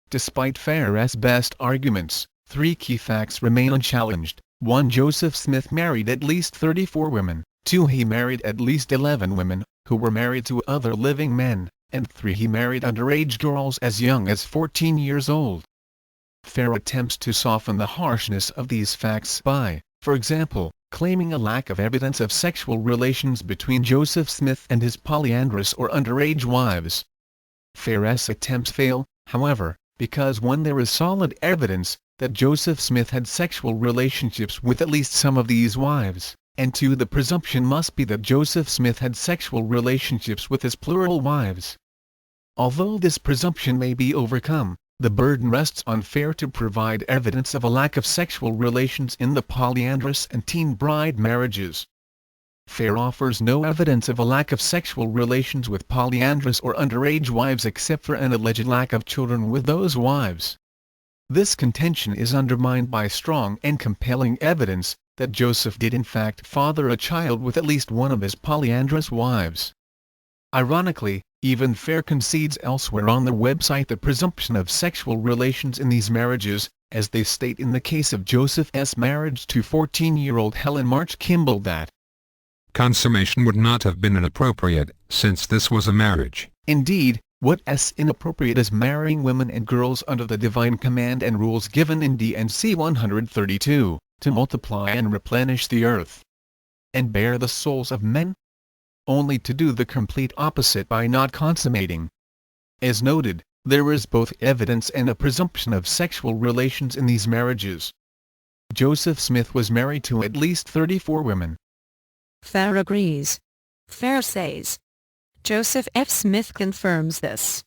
Despite Fair's best arguments, 3 key facts remain unchallenged. 1. Joseph Smith married at least 34 women. 2. He married at least 11 women, who were married to other living men. And 3. He married underage girls as young as 14 years old. Fair attempts to soften the harshness of these facts by, for example, claiming a lack of evidence of sexual relations between Joseph Smith and his polyandrous or underage wives. Fair's attempts fail, however, because 1. There is solid evidence that Joseph Smith had sexual relationships with at least some of these wives, and 2. The presumption must be that Joseph Smith had sexual relationships with his plural wives. Although this presumption may be overcome, the burden rests on Fair to provide evidence of a lack of sexual relations in the polyandrous and teen bride marriages. Fair offers no evidence of a lack of sexual relations with polyandrous or underage wives except for an alleged lack of children with those wives. This contention is undermined by strong and compelling evidence that Joseph did in fact father a child with at least one of his polyandrous wives. Ironically, even Fair concedes elsewhere on the website the presumption of sexual relations in these marriages, as they state in the case of Joseph's marriage to 14-year-old Helen March Kimball that consummation would not have been inappropriate, since this was a marriage. Indeed, what's inappropriate is marrying women and girls under the divine command and rules given in D&C 132, to multiply and replenish the earth, and bear the souls of men, only to do the complete opposite by not consummating. As noted, there is both evidence and a presumption of sexual relations in these marriages. Joseph Smith was married to at least 34 women. Fair agrees. Fair says, Joseph F. Smith confirms this.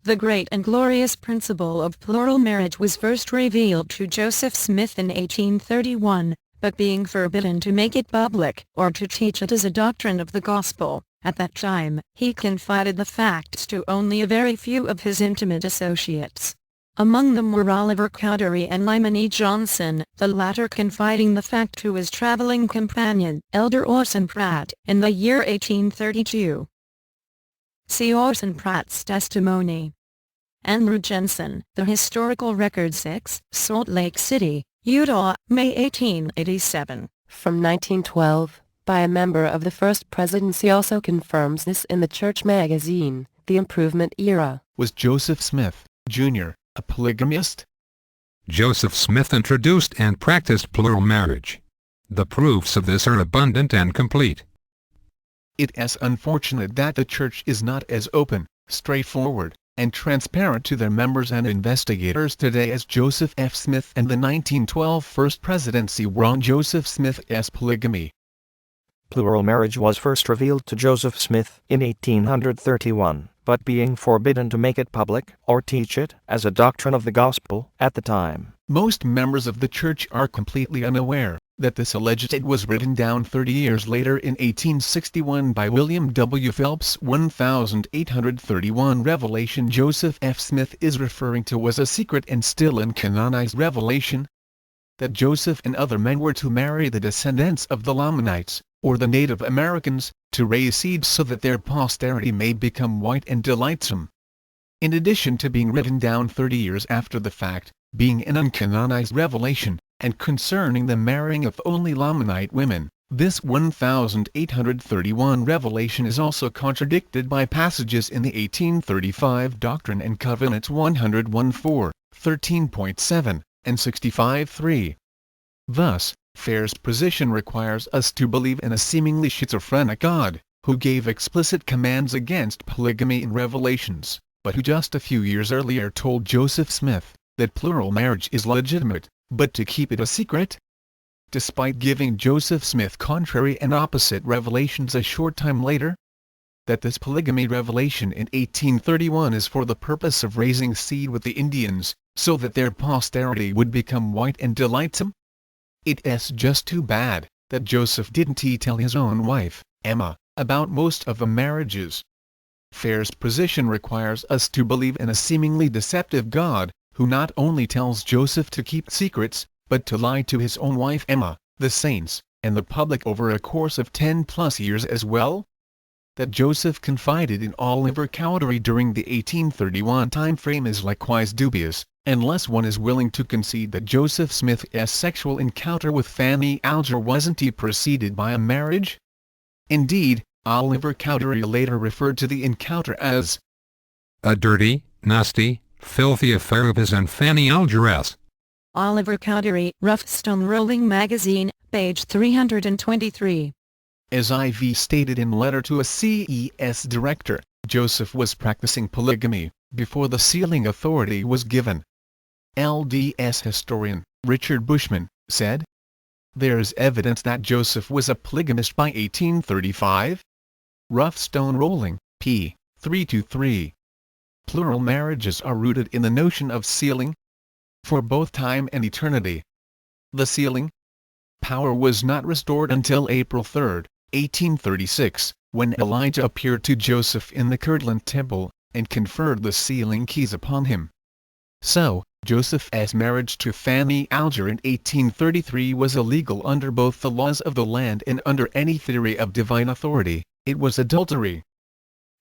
The great and glorious principle of plural marriage was first revealed to Joseph Smith in 1831, but being forbidden to make it public or to teach it as a doctrine of the gospel, at that time he confided the facts to only a very few of his intimate associates. Among them were Oliver Cowdery and Lyman E. Johnson, the latter confiding the fact to his traveling companion, Elder Orson Pratt, in the year 1832. See Orson Pratt's testimony. Andrew Jensen, The Historical Record 6, Salt Lake City, Utah, May 1887. From 1912, by a member of the First Presidency also confirms this in the Church magazine, The Improvement Era. Was Joseph Smith, Jr., a polygamist? Joseph Smith introduced and practiced plural marriage. The proofs of this are abundant and complete. It is unfortunate that the Church is not as open, straightforward, and transparent to their members and investigators today as Joseph F. Smith and the 1912 First Presidency were on Joseph Smith's polygamy. Plural marriage was first revealed to Joseph Smith in 1831, but being forbidden to make it public or teach it as a doctrine of the gospel at the time. Most members of the Church are completely unaware that this alleged it was written down 30 years later in 1861 by William W. Phelps' 1831 revelation Joseph F. Smith is referring to was a secret and still uncanonized revelation, that Joseph and other men were to marry the descendants of the Lamanites, or the Native Americans, to raise seeds so that their posterity may become white and delightsome. In addition to being written down 30 years after the fact, being an uncanonized revelation, and concerning the marrying of only Lamanite women, this 1831 revelation is also contradicted by passages in the 1835 Doctrine and Covenants 101:4, 13.7, and 65:3. Thus, Fair's position requires us to believe in a seemingly schizophrenic God, who gave explicit commands against polygamy in Revelations, but who just a few years earlier told Joseph Smith that plural marriage is legitimate, but to keep it a secret. Despite giving Joseph Smith contrary and opposite revelations a short time later, that this polygamy revelation in 1831 is for the purpose of raising seed with the Indians, so that their posterity would become white and delightsome. It is just too bad that Joseph didn't tell his own wife, Emma, about most of the marriages. Fair's position requires us to believe in a seemingly deceptive God, who not only tells Joseph to keep secrets, but to lie to his own wife Emma, the saints, and the public over a course of 10+ years as well. that Joseph confided in Oliver Cowdery during the 1831 time frame is likewise dubious, unless one is willing to concede that Joseph Smith's sexual encounter with Fanny Alger wasn't preceded by a marriage. Indeed, Oliver Cowdery later referred to the encounter as a dirty, nasty, filthy affair of his and Fanny Alger's. Oliver Cowdery, Rough Stone Rolling Magazine, page 323. As IV stated in letter to a CES director, Joseph was practicing polygamy before the sealing authority was given. LDS historian Richard Bushman said, "There's evidence that Joseph was a polygamist by 1835. Rough Stone Rolling, p. 323. Plural marriages are rooted in the notion of sealing for both time and eternity. The sealing power was not restored until April 3, 1836, when Elijah appeared to Joseph in the Kirtland Temple, and conferred the sealing keys upon him. So, Joseph's marriage to Fanny Alger in 1833 was illegal under both the laws of the land and under any theory of divine authority. It was adultery."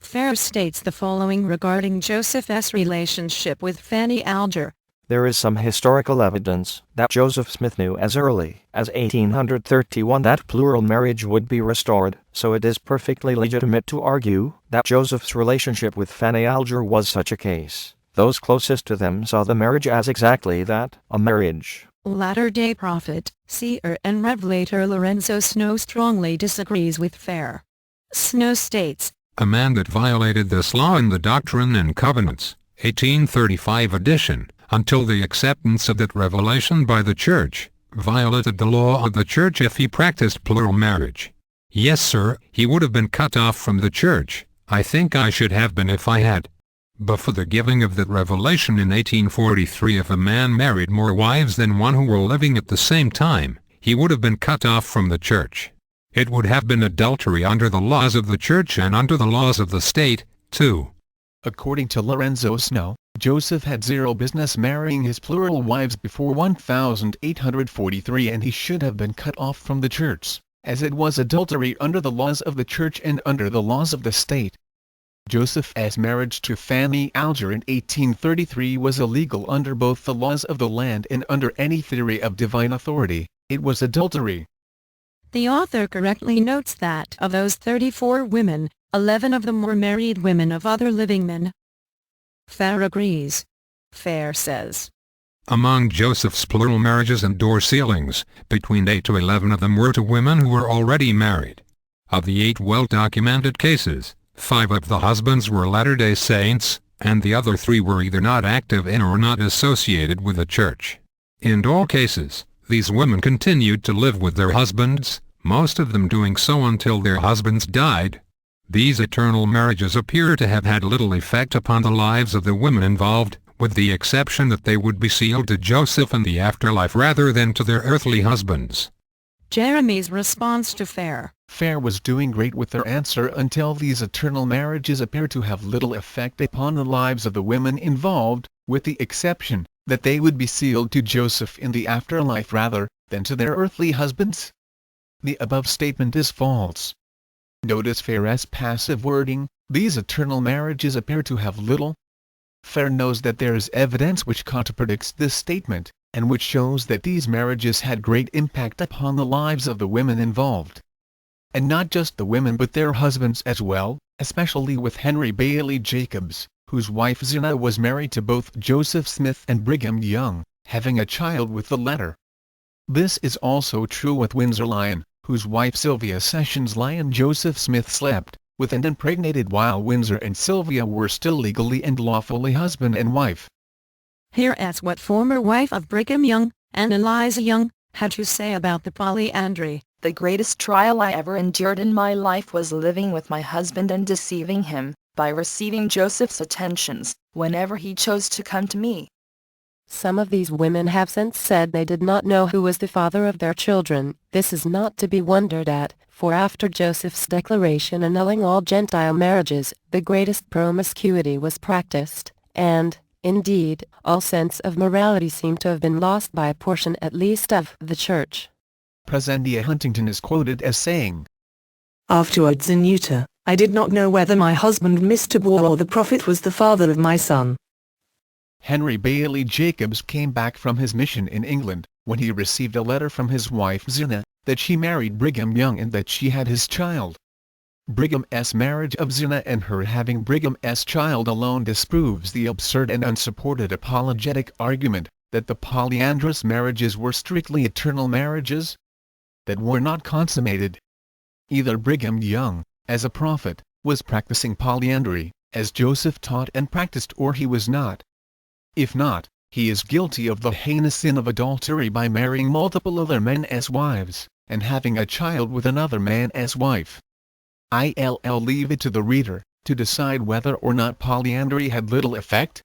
Fair states the following regarding Joseph's relationship with Fanny Alger. There is some historical evidence that Joseph Smith knew as early as 1831 that plural marriage would be restored, so it is perfectly legitimate to argue that Joseph's relationship with Fanny Alger was such a case. Those closest to them saw the marriage as exactly that, a marriage. Latter-day Prophet, seer and revelator Lorenzo Snow strongly disagrees with Fair. Snow states, "A man that violated this law in the Doctrine and Covenants, 1835 edition, until the acceptance of that revelation by the Church, violated the law of the Church if he practiced plural marriage. Yes, sir, he would have been cut off from the Church. I think I should have been if I had. But for the giving of that revelation in 1843, if a man married more wives than one who were living at the same time, he would have been cut off from the Church. It would have been adultery under the laws of the Church and under the laws of the state, too." According to Lorenzo Snow, Joseph had zero business marrying his plural wives before 1843, and he should have been cut off from the Church, as it was adultery under the laws of the Church and under the laws of the state. Joseph's marriage to Fanny Alger in 1833 was illegal under both the laws of the land and under any theory of divine authority. It was adultery. The author correctly notes that of those 34 women, 11 of them were married women of other living men. Fair agrees. Fair says, "Among Joseph's plural marriages and door sealings, between 8 to 11 of them were to women who were already married. Of the 8 well-documented cases, 5 of the husbands were Latter-day Saints, and the other 3 were either not active in or not associated with the Church. In all cases, these women continued to live with their husbands, most of them doing so until their husbands died. These eternal marriages appear to have had little effect upon the lives of the women involved, with the exception that they would be sealed to Joseph in the afterlife rather than to their earthly husbands." Jeremy's response to Fair. Fair was doing great with their answer until these eternal marriages appear to have little effect upon the lives of the women involved, with the exception that they would be sealed to Joseph in the afterlife rather than to their earthly husbands. The above statement is false. Notice Fair's passive wording, "These eternal marriages appear to have little." Fair knows that there is evidence which contradicts this statement, and which shows that these marriages had great impact upon the lives of the women involved. And not just the women but their husbands as well, especially with Henry Bailey Jacobs, whose wife Zina was married to both Joseph Smith and Brigham Young, having a child with the latter. This is also true with Windsor Lyon, whose wife Sylvia Sessions Lyon Joseph Smith slept with and impregnated while Windsor and Sylvia were still legally and lawfully husband and wife. Here's what former wife of Brigham Young, and Eliza Young, had to say about the polyandry. "The greatest trial I ever endured in my life was living with my husband and deceiving him, by receiving Joseph's attentions, whenever he chose to come to me." Some of these women have since said they did not know who was the father of their children. This is not to be wondered at, for after Joseph's declaration annulling all Gentile marriages, the greatest promiscuity was practiced, and, indeed, all sense of morality seemed to have been lost by a portion at least of the Church. Presendia Huntington is quoted as saying, "Afterwards in Utah, I did not know whether my husband Mr. Bohr or the prophet was the father of my son. Henry Bailey Jacobs came back from his mission in England, when he received a letter from his wife Zina, that she married Brigham Young and that she had his child. Brigham's marriage of Zina and her having Brigham's child alone disproves the absurd and unsupported apologetic argument, that the polyandrous marriages were strictly eternal marriages, that were not consummated. Either Brigham Young, as a prophet, was practicing polyandry, as Joseph taught and practiced, or he was not. If not, he is guilty of the heinous sin of adultery by marrying multiple other men as wives, and having a child with another man as wife. I'll leave it to the reader to decide whether or not polyandry had little effect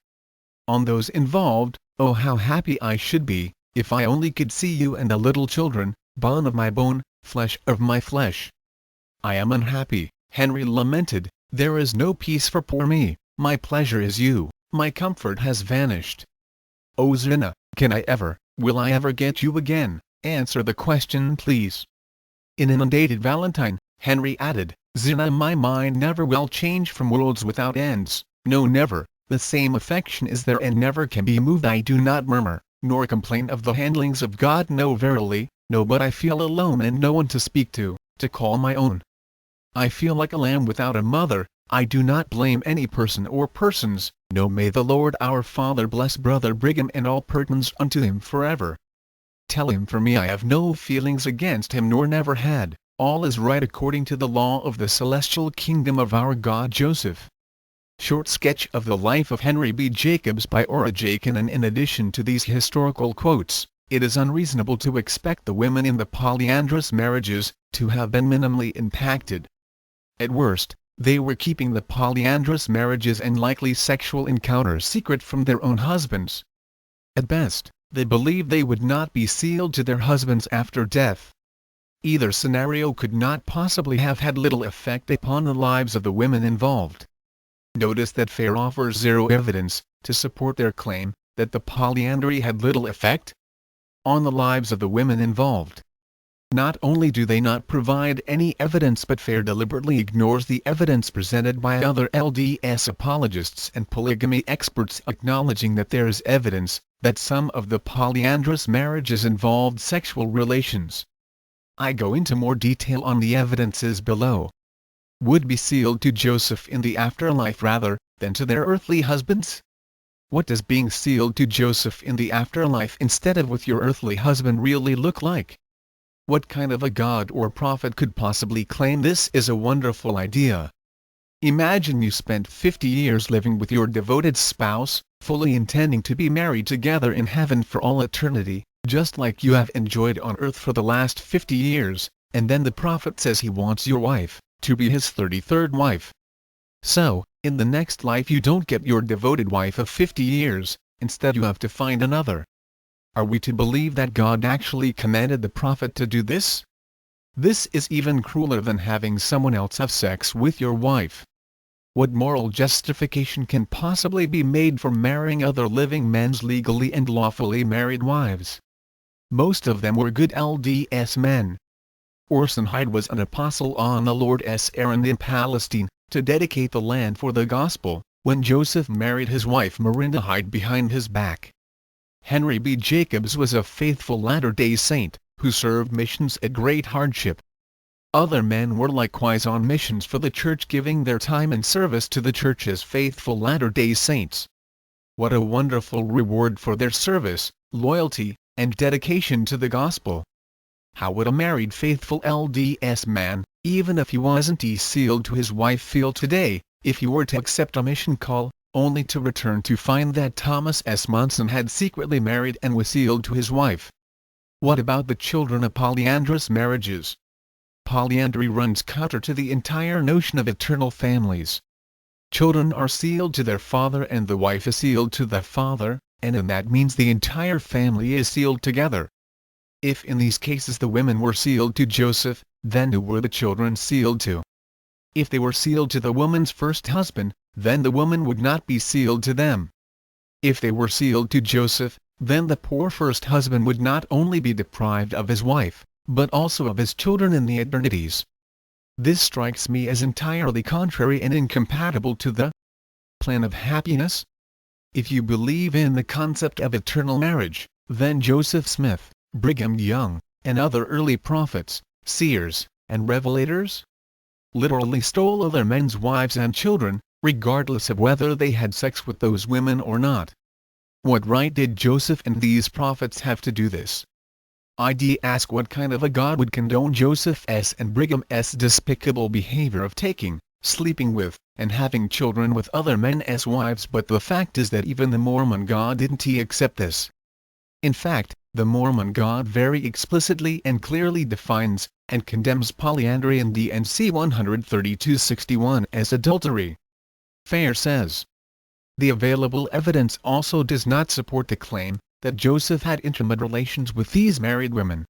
on those involved. Oh, how happy I should be, if I only could see you and the little children, bone of my bone, flesh of my flesh. I am unhappy, Henry lamented, there is no peace for poor me, my pleasure is you, my comfort has vanished. Oh Zina, will I ever get you again? Answer the question please. In Inundated Valentine, Henry added, Zina, my mind never will change from worlds without ends, no never, the same affection is there and never can be moved. I do not murmur, nor complain of the handlings of God, no verily, no, but I feel alone and no one to speak to call my own. I feel like a lamb without a mother. I do not blame any person or persons, no, may the Lord our Father bless Brother Brigham and all pertains unto him forever. Tell him for me I have no feelings against him nor never had, all is right according to the law of the celestial kingdom of our God. Joseph. Short sketch of the life of Henry B. Jacobs by Origen. And in addition to these historical quotes, it is unreasonable to expect the women in the polyandrous marriages to have been minimally impacted. At worst, they were keeping the polyandrous marriages and likely sexual encounters secret from their own husbands. At best, they believed they would not be sealed to their husbands after death. Either scenario could not possibly have had little effect upon the lives of the women involved. Notice that Fair offers zero evidence to support their claim that the polyandry had little effect on the lives of the women involved. Not only do they not provide any evidence, but Fair deliberately ignores the evidence presented by other LDS apologists and polygamy experts, acknowledging that there is evidence that some of the polyandrous marriages involved sexual relations. I go into more detail on the evidences below. Would be sealed to Joseph in the afterlife rather than to their earthly husbands? What does being sealed to Joseph in the afterlife instead of with your earthly husband really look like? What kind of a god or prophet could possibly claim this is a wonderful idea? Imagine you spent 50 years living with your devoted spouse, fully intending to be married together in heaven for all eternity, just like you have enjoyed on earth for the last 50 years, and then the prophet says he wants your wife to be his 33rd wife. So, in the next life you don't get your devoted wife of 50 years, instead you have to find another. Are we to believe that God actually commanded the prophet to do this? This is even crueler than having someone else have sex with your wife. What moral justification can possibly be made for marrying other living men's legally and lawfully married wives? Most of them were good LDS men. Orson Hyde was an apostle on the Lord's errand in Palestine, to dedicate the land for the gospel, when Joseph married his wife Miranda Hyde behind his back. Henry B. Jacobs was a faithful Latter-day Saint, who served missions at great hardship. Other men were likewise on missions for the church, giving their time and service to the church as faithful Latter-day Saints. What a wonderful reward for their service, loyalty, and dedication to the gospel! How would a married faithful LDS man, even if he wasn't sealed to his wife, feel today, if he were to accept a mission call, only to return to find that Thomas S. Monson had secretly married and was sealed to his wife? What about the children of polyandrous marriages? Polyandry runs counter to the entire notion of eternal families. Children are sealed to their father and the wife is sealed to the father, and that means the entire family is sealed together. If in these cases the women were sealed to Joseph, then who were the children sealed to? If they were sealed to the woman's first husband, then the woman would not be sealed to them. If they were sealed to Joseph, then the poor first husband would not only be deprived of his wife, but also of his children in the eternities. This strikes me as entirely contrary and incompatible to the plan of happiness. If you believe in the concept of eternal marriage, then Joseph Smith, Brigham Young, and other early prophets, seers, and revelators literally stole other men's wives and children, regardless of whether they had sex with those women or not. What right did Joseph and these prophets have to do this? I'd ask what kind of a God would condone Joseph's and Brigham's despicable behavior of taking, sleeping with, and having children with other men's wives, but the fact is that even the Mormon God didn't accept this. In fact, the Mormon God very explicitly and clearly defines and condemns polyandry in D&C 132:61 as adultery. Fair says, the available evidence also does not support the claim that Joseph had intimate relations with these married women.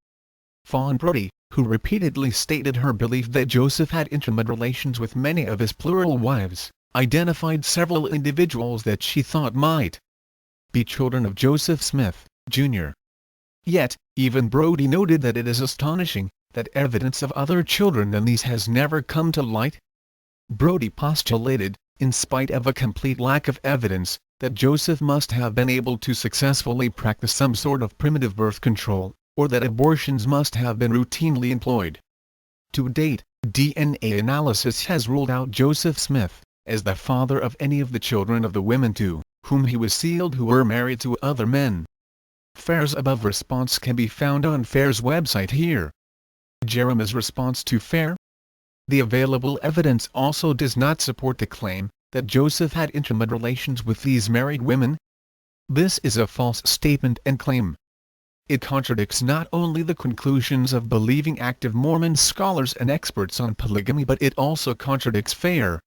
Fawn Brodie, who repeatedly stated her belief that Joseph had intimate relations with many of his plural wives, identified several individuals that she thought might be children of Joseph Smith, Jr. Yet, even Brodie noted that it is astonishing that evidence of other children than these has never come to light. Brodie postulated, in spite of a complete lack of evidence, that Joseph must have been able to successfully practice some sort of primitive birth control, or that abortions must have been routinely employed. To date, DNA analysis has ruled out Joseph Smith as the father of any of the children of the women to whom he was sealed who were married to other men. Fair's above response can be found on Fair's website here. Jeremiah's response to Fair: the available evidence also does not support the claim that Joseph had intimate relations with these married women. This is a false statement and claim. It contradicts not only the conclusions of believing active Mormon scholars and experts on polygamy, but it also contradicts Fair.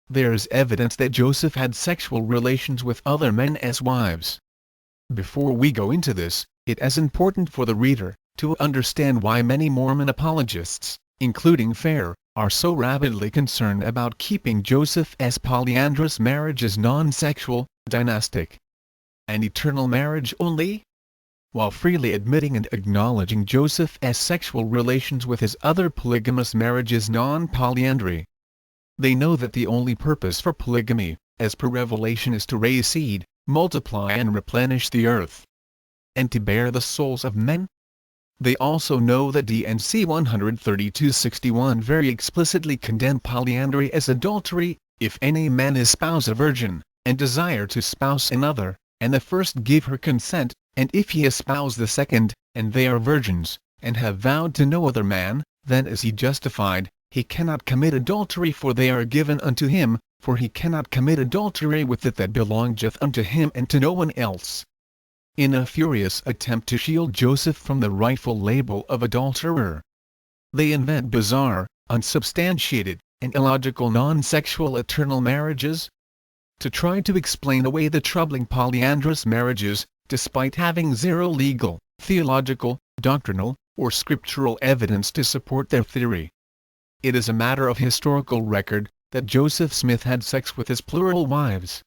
There is evidence that Joseph had sexual relations with other men's wives. Before we go into this, it is important for the reader to understand why many Mormon apologists, including Fair, are so rabidly concerned about keeping Joseph's polyandrous marriages non-sexual, dynastic, and eternal marriage only. While freely admitting and acknowledging Joseph's sexual relations with his other polygamous marriages non-polyandry, they know that the only purpose for polygamy, as per Revelation, is to raise seed, multiply and replenish the earth, and to bear the souls of men. They also know that D&C 132:61 very explicitly condemn polyandry as adultery, if any man espouse a virgin, and desire to spouse another, and the first give her consent, and if he espouse the second, and they are virgins, and have vowed to no other man, then is he justified, he cannot commit adultery, for they are given unto him, for he cannot commit adultery with it that belongeth unto him and to no one else. In a furious attempt to shield Joseph from the rightful label of adulterer, they invent bizarre, unsubstantiated, and illogical non-sexual eternal marriages. To try to explain away the troubling polyandrous marriages, despite having zero legal, theological, doctrinal, or scriptural evidence to support their theory. It is a matter of historical record that Joseph Smith had sex with his plural wives.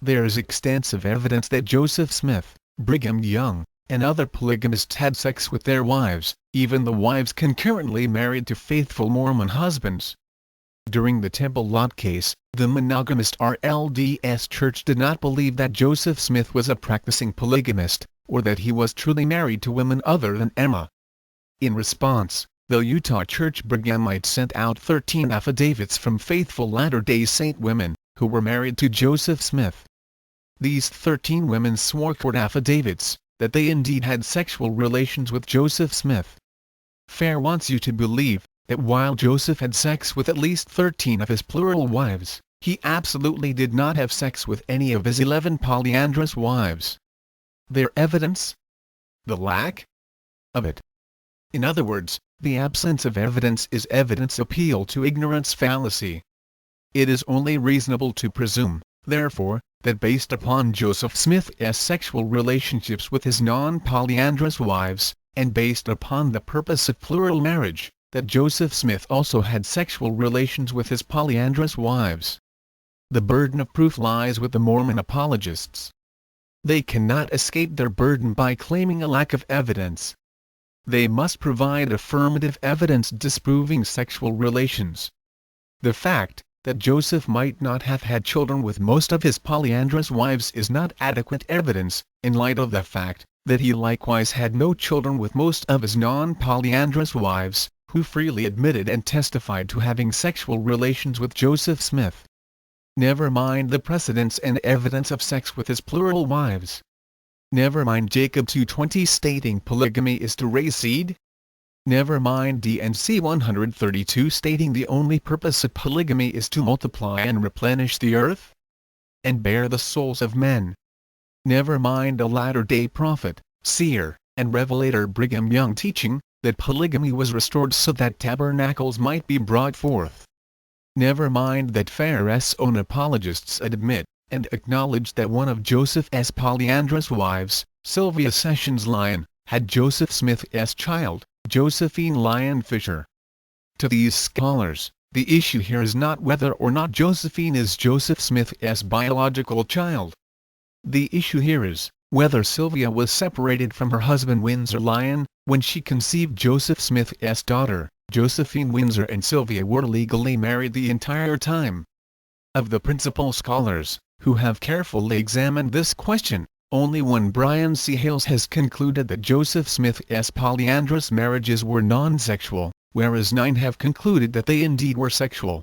There is extensive evidence that Joseph Smith, Brigham Young, and other polygamists had sex with their wives, even the wives concurrently married to faithful Mormon husbands. During the Temple Lot case, the monogamist RLDS Church did not believe that Joseph Smith was a practicing polygamist, or that he was truly married to women other than Emma. In response, the Utah Church Brighamite sent out 13 affidavits from faithful Latter-day Saint women, who were married to Joseph Smith. These 13 women swore court affidavits that they indeed had sexual relations with Joseph Smith. Fair wants you to believe that while Joseph had sex with at least 13 of his plural wives, he absolutely did not have sex with any of his 11 polyandrous wives. Their evidence? The lack of it. In other words, the absence of evidence is evidence appeal to ignorance fallacy. It is only reasonable to presume, therefore, that based upon Joseph Smith's sexual relationships with his non-polyandrous wives, and based upon the purpose of plural marriage, that Joseph Smith also had sexual relations with his polyandrous wives. The burden of proof lies with the Mormon apologists. They cannot escape their burden by claiming a lack of evidence. they must provide affirmative evidence disproving sexual relations. The fact that Joseph might not have had children with most of his polyandrous wives is not adequate evidence, in light of the fact that he likewise had no children with most of his non-polyandrous wives, who freely admitted and testified to having sexual relations with Joseph Smith. Never mind the precedents and evidence of sex with his plural wives. Never mind Jacob 2:20 stating polygamy is to raise seed. Never mind D&C 132 stating the only purpose of polygamy is to multiply and replenish the earth and bear the souls of men. Never mind a latter-day prophet, seer, and revelator Brigham Young teaching that polygamy was restored so that tabernacles might be brought forth. Never mind that Pharaoh's own apologists admit and acknowledge that one of Joseph's polyandrous wives, Sylvia Sessions Lyon, had Joseph Smith's child, Josephine Lyon Fisher. To these scholars, the issue here is not whether or not Josephine is Joseph Smith's biological child. The issue here is whether Sylvia was separated from her husband Windsor Lyon when she conceived Joseph Smith's daughter. Josephine Windsor and Sylvia were legally married the entire time. Of the principal scholars who have carefully examined this question, only one, Brian C. Hales, has concluded that Joseph Smith's polyandrous marriages were non-sexual, whereas 9 have concluded that they indeed were sexual.